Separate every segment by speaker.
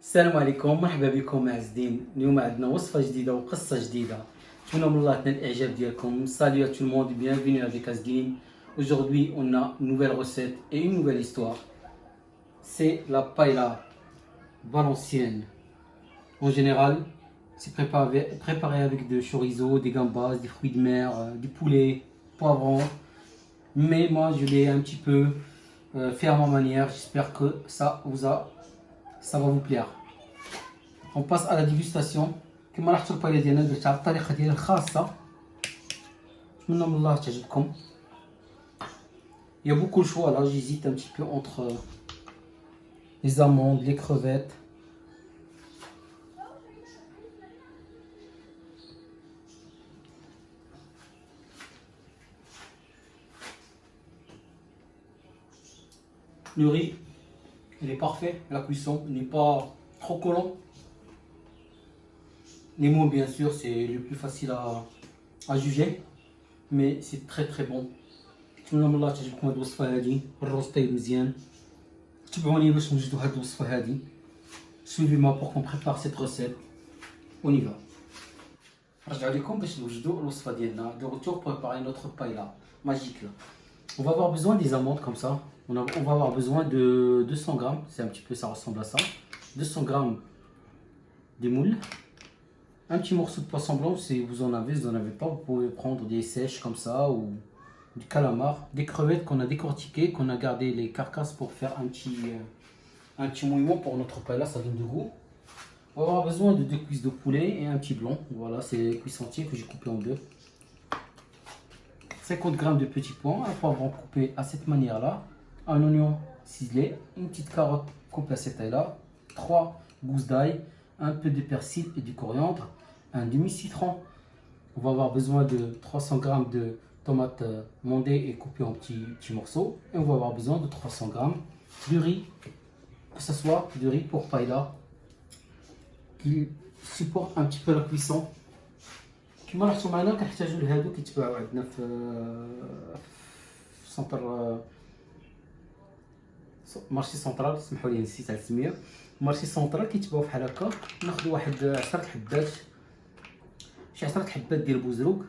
Speaker 1: السلام عليكم، مرحبا بكم معززين. اليوم عندنا وصفه جديده وقصه جديده. نتمنى من الله تنال الاعجاب ديالكم. Salut à tout le monde, bienvenue avec Asdin. Aujourd'hui on a une nouvelle recette et une nouvelle histoire. C'est la paella valencienne. En général c'est préparé avec de chorizo, des gambas, des fruits de mer, du poulet, poivron. Mais moi je l'ai un petit peu fait à ma manière. J'espère que ça va vous plaire. On passe à la dégustation. كما لاحظتوا البايلا ديالنا درتها على الطريقه ديالي الخاصه. نتمنى من الله تعجبكم. Il y a beaucoup de choix là, j'hésite un petit peu entre les amandes, les crevettes. Le riz, il est parfait, la cuisson n'est pas trop collant. Les mots, bien sûr, c'est le plus facile à juger, mais c'est très très bon. نتمنى من الله تعجبكم هذه الوصفه هذه. الروز طيب مزيان. تبعوني باش نوجدوا هذه الوصفه هذه. Suivez-moi pour qu'on prépare cette recette. On y va. نرجع لكم باش نوجدوا الوصفه ديالنا. De retour pour préparer notre paella magique là. On va avoir besoin des amandes comme ça. On va avoir besoin de 200 grammes. C'est un petit peu, ça ressemble à ça. 200 grammes de moules. Un petit morceau de poisson blanc si vous en avez pas. Vous pouvez prendre des sèches comme ça ou du calamar. Des crevettes qu'on a décortiquées, qu'on a gardé les carcasses pour faire un petit mouillement pour notre paella, ça donne du goût. On va avoir besoin de 2 cuisses de poulet et un petit blanc. Voilà, c'est les cuisses entières que j'ai coupées en deux. 50 grammes de petits pois, un poivron coupé à cette manière-là, un oignon ciselé, une petite carotte coupée à cette taille-là, 3 gousses d'ail, un peu de persil et du coriandre, un demi-citron. On va avoir besoin de 300 grammes de tomates mondées et coupées en petits morceaux. Et on va avoir besoin de 300 grammes de riz, que ce soit du riz pour paella, qui supporte un petit peu la cuisson. كما لاحظتوا معنا كنحتاجوا لهادو كيتباعوا عندنا في سنتر مارشي سنترال. سمحوا لي نسيت على السميه. مارشي سنترال كيتباعوا بحال هكا. ناخذ واحد 10 حبات، شي 10 حبات ديال البوزروق.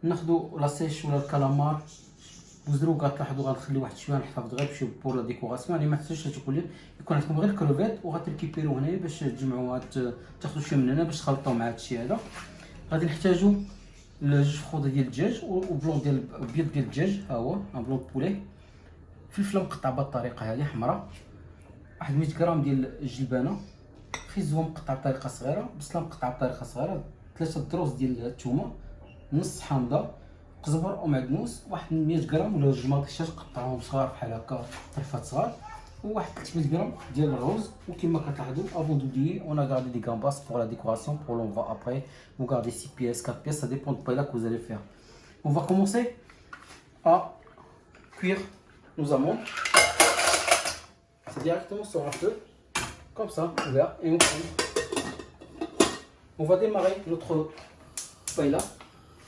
Speaker 1: ناخذ لاسيش ولا الكالامار. بوزروق غتلاحظوا غنخلي واحد شويه نحتفظ غير بشي بور لا ديكوراسيون، يعني ما حتاجش تكون لي يكون عندكم غير كروفيت وغتركيبيرو هنايا باش تجمعوها، تاخذوا شويه من هنا باش تخلطوا مع هادشي هذا. غادي نحتاجو جوج فخوضه ديال الدجاج وبلون ديال البيض ديال الدجاج، ها هو ان بلون بولي. فلفله مقطعه بهذه الطريقه هذه حمراء. واحد 100 غرام ديال الجلبانه، خيزو مقطع بطريقه صغيره، بصله مقطعه بطريقه صغيره، 3 دروس ديال الثومه، نص حامضه، قزبر ومعدنوس، واحد 100 غرام ولا 2 مطيشات قطعوهم صغار بحال هكا طرفات صغار، وواحد 300 غرام ديال الرز. وكما كتلاحظوا avant d'oublier on a gardé des gambas pour la décoration, pour l'envoi après. Vous gardez 6 pièces, 4 pièces, ça dépend du paella que vous allez faire. On va commencer à cuire nos amandes. C'est directement sur un feu comme ça ouvert et on cuit. On va démarrer notre paella.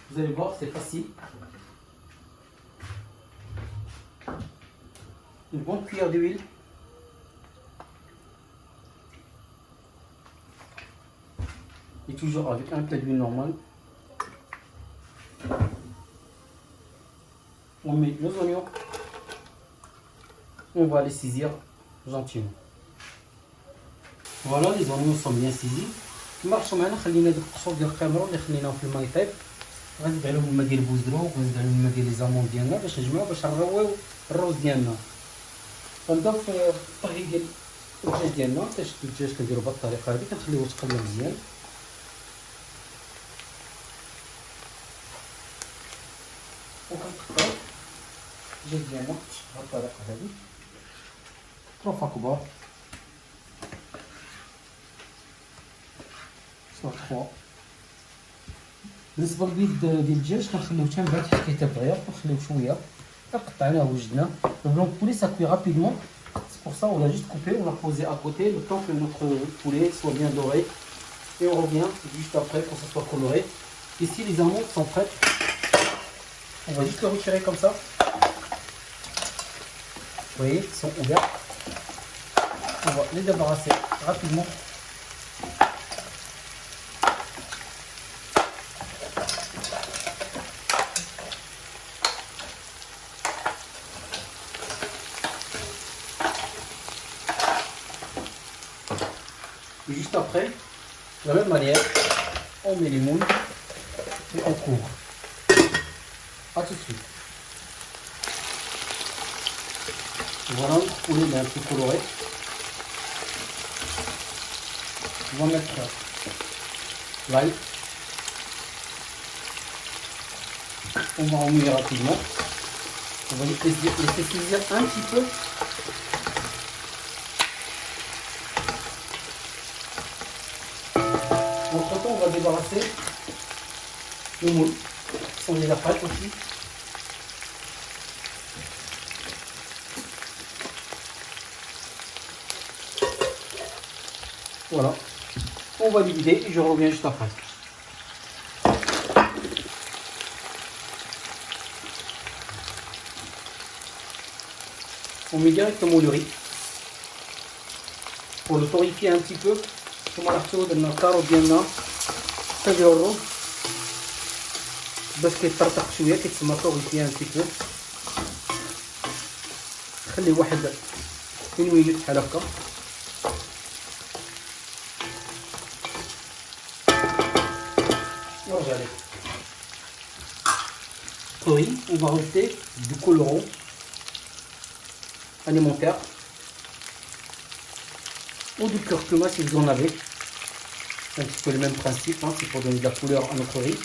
Speaker 1: Vous allez voir, c'est facile. Une bonne cuillère d'huile. Et toujours avec un peu d'huile normale. On met nos oignons. On va les saisir gentiment. Voilà, les oignons sont bien saisis. كما رحتوا معنا خلينا دوك القشور ديال القمرون اللي خليناهم في الماء يطيب. غنزيد عليهم الماء ديال البوزدروق وغنزيد عليهم الماء ديال لي زامون ديالنا باش نجمعو باش نرويو الروز ديالنا. غنبداو في الطهي ديال الدجاج ديالنا. تشد الدجاج كنديرو بهاد الطريقه هادي، كنخليوه يتقلى مزيان. وكنقطعو الدجاج ديالنا بهاد الطريقه هادي، طروفه كبار، صوت 3. بالنسبه للبيض ديال الدجاج كنخليوه حتى من بعد حتى كيتبغيض، كنخليوه شويه. قطعناه وجدناه. Le blanc de poulet ça cuit rapidement. C'est pour ça on l'a juste coupé, on l'a posé à côté le temps que notre poulet soit bien doré. Et on revient juste après pour que ça soit coloré. Ici les amandes sont prêtes. On va juste le retirer comme ça. Vous voyez, ils sont ouverts. On va les débarrasser rapidement. Et juste après, de la même manière, on met les moules et on couvre. A tout de suite. Voilà, notre poulet est un peu coloré. On va mettre l'ail. On va remuer rapidement. On va laisser saisir un petit peu. Entre temps, on va débarrasser les moules qui sont déjà prêtes aussi. Voilà. On va les vider et je reviens juste après. On met directement le riz. Pour le torréfier un petit peu. ثم نحطو درنا الكاروت ديالنا حتى الرز باش كيطرطق شويه كيتسمى طوريفيه ان بو. خليه واحد 1 مينوت بحال هكا. ونرجع ليه. Oui, on va rajouter du colorant alimentaire ou du curcuma si vous en avez. C'est un petit peu le même principe, hein, c'est pour donner de la couleur à notre riz.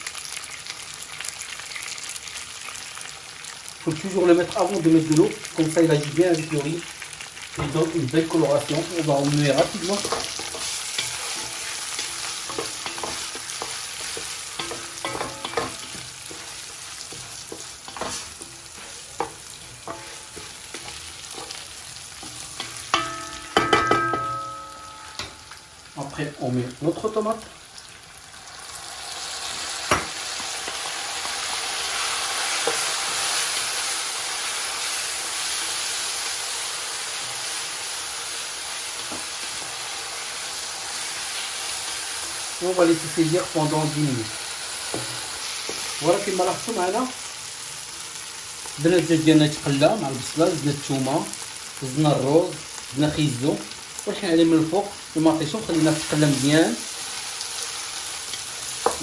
Speaker 1: Il faut toujours le mettre avant de mettre de l'eau, comme ça il agit bien avec le riz. Il donne une belle coloration. On va remuer rapidement. Après, on met notre tomate. Et on va laisser saisir pendant 10 minutes. Voilà كما لاحظتوا معنا درنا الدجاج ديالنا يتقلى مع البصله، زدنا الثومه، زدنا الرز، زدنا خيزو، ورحنا عليه من الفوق المطيشون خليناه يتقلى مزيان.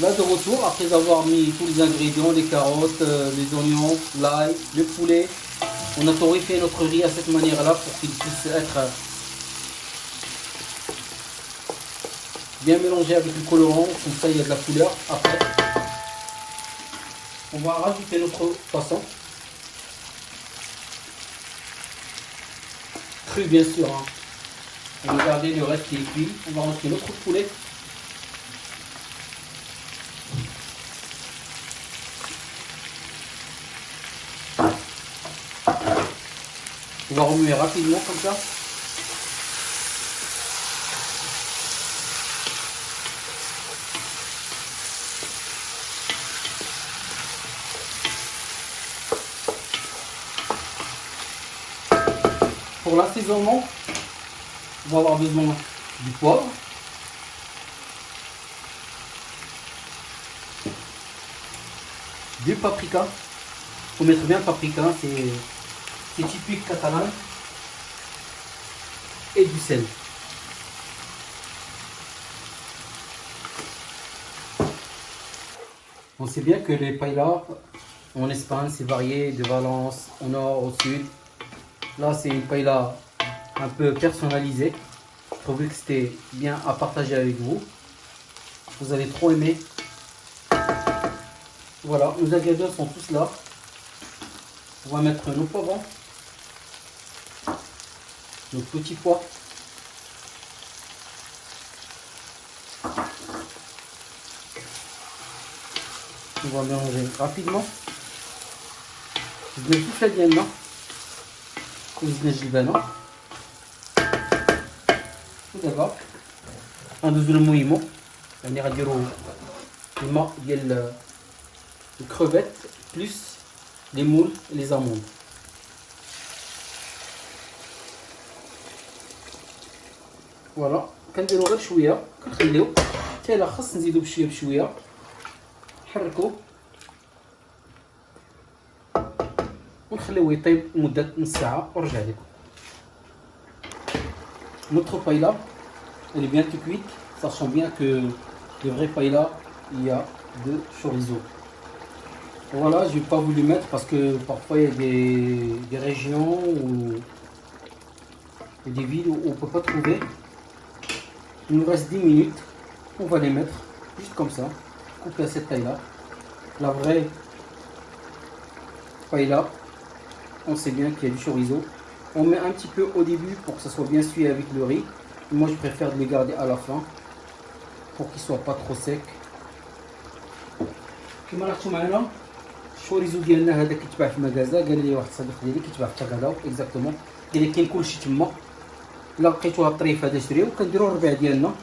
Speaker 1: Là de retour, après avoir mis tous les ingrédients, les carottes, les oignons, l'ail, le poulet, on a torréfié notre riz à cette manière-là pour qu'il puisse être bien mélangé avec le colorant, comme ça il y a de la couleur. Après, on va rajouter notre poisson. Cru bien sûr, hein. On va garder le reste qui est cuit. On va rajouter notre poulet. On va remuer rapidement comme ça. Pour l'assaisonnement, on va avoir besoin du poivre, du paprika. Il faut mettre bien le paprika, c'est typique catalan, et du sel. On sait bien que les paellas en Espagne c'est varié de Valence au nord au sud. Là c'est une paella un peu personnalisée. Je trouvais que c'était bien à partager avec vous. Vous allez trop aimer. Voilà, nos ingrédients sont tous là. On va mettre nos poivrons, nos petits pois, on va mélanger rapidement. زدنا الفلفله ديالنا وزدنا الجبانه ودابا غندوزو للمويمو، يعني غنديرو الماء ديال الكروفيت بلس les moules et les amandes. فوالا كنديرو غير شويه، كنخليو حتى الا خص نزيدو بشويه بشويه، نحركو ونخليوه يطيب لمده نص ساعه ونرجع لكم. Notre paella, elle est bientôt cuite, sachant bien que le vrai paella, il y a de chorizo. Voilà, je n'ai pas voulu mettre parce que parfois il y a des régions ou des villes où on ne peut pas trouver. Il nous reste 10 minutes, on va les mettre juste comme ça, couper à cette taille-là. La vraie paella, on sait bien qu'il y a du chorizo. On met un petit peu au début pour que ça soit bien suivi avec le riz. Moi je préfère les garder à la fin pour qu'ils ne soient pas trop secs. كما راكم معنا الشوريزو ديالنا هذا كيتباع في المغازه. قال لي واحد الصديق ديالي كيتباع في تاكادا اكزاكتومون، قال لي كاين كلشي تما. الا لقيتوها الطريف هذا شريو. كنديروا الربع ديالنا،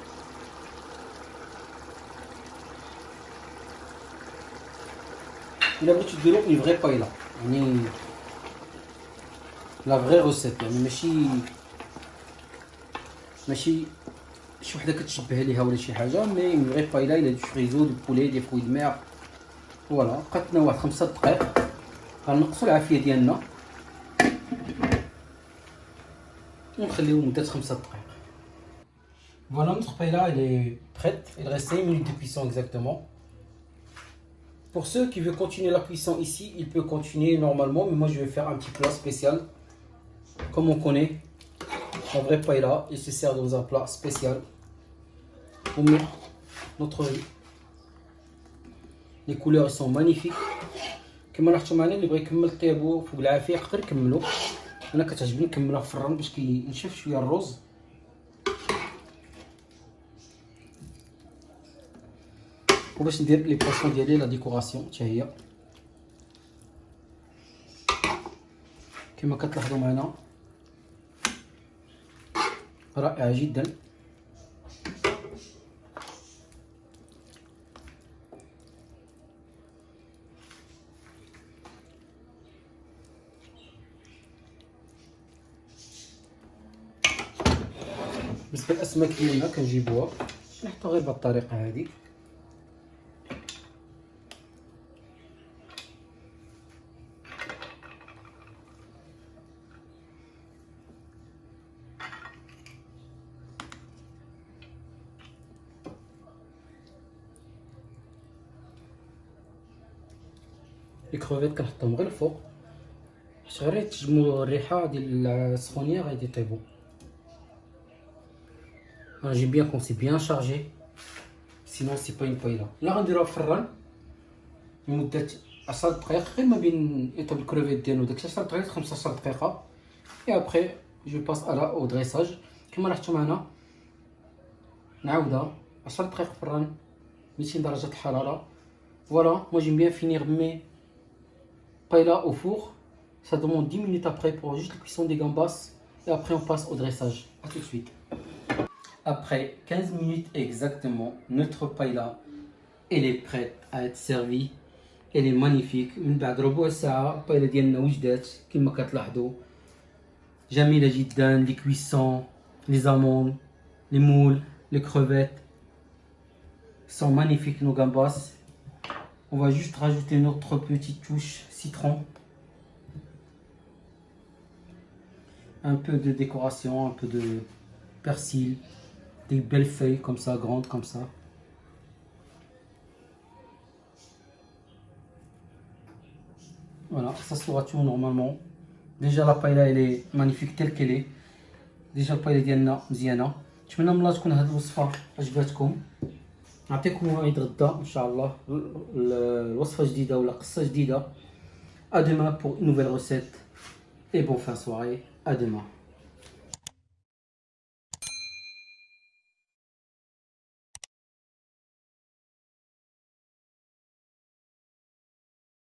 Speaker 1: الا بغيتو ديروا اون فغي بايلا يعني لا فغي روسيت، يعني ماشي شي وحده كتشبه ليها ولا شي حاجه، مي اون فغي بايلا الا دو فريزو دو بولي دي فروي دو مير. فوالا بقات لنا واحد 5 دقائق، غنقصوا العافيه ديالنا ونخليو لمده 5 دقائق. Voilà, notre paella elle est prête. Il reste 5 minutes de cuisson exactement. Pour ceux qui veulent continuer la cuisson ici, il peut continuer normalement, mais moi je vais faire un petit plat spécial. Comme on connaît, la vraie paella, il se sert dans un plat spécial. On met notre riz. Les couleurs sont magnifiques. كما لاحظتوا معنا اللي بغى يكمل طيابو فوق العافيه يقدر يكملو. انا كتعجبني نكملها في الفران باش كينشف شويه الرز. وباش ندير لي بورسيون ديالي لا ديكوراسيون حتى هي كما كتلاحظوا معنا رائعه جدا. بالنسبه للاسماك ديالنا كنجيبوها نحطوها غير بهذه الطريقه هذه. لي كروفيت كنحطهم غير الفوق باش غير تجمو الريحه ديال السخونيه غادي يطيبو. J'aime bien quand c'est bien chargé, sinon c'est pas une paella. لا غنديروها في الفران لمده 10 دقائق، غير ما بين يطيب الكروفيت ديالو داك 10 دقائق 15 دقيقه. et après je passe au dressage. كما لاحظتوا معنا نعاودها 10 دقائق في الفران 200 درجه الحراره. Voilà, moi j'aime bien finir mes paella au four. Ça demande 10 minutes après pour juste la cuisson des gambas et après on passe au dressage. A tout de suite. Après 15 minutes exactement, notre paella elle est prête à être servie. Elle est magnifique. من بعد ربع ساعة البايلا ديالنا وجدات كما كتلاحظوا، جميلة جدا. les cuissons, les amandes, les moules, les crevettes sont magnifiques. Nos gambas. On va juste rajouter notre petite touche citron. Un peu de décoration, un peu de persil, des belles feuilles comme ça, grandes comme ça. Voilà, ça sera tout normalement. Déjà la paella elle est magnifique telle qu'elle est. Déjà البايلا ديالنا مزيانه. نتمنى من الله تكون هذه الوصفه عجبتكم. نعطيكم موعد غدا ان شاء الله الوصفه جديده ولا قصه جديده. À demain pour une nouvelle recette et bonne fin de soirée. À demain.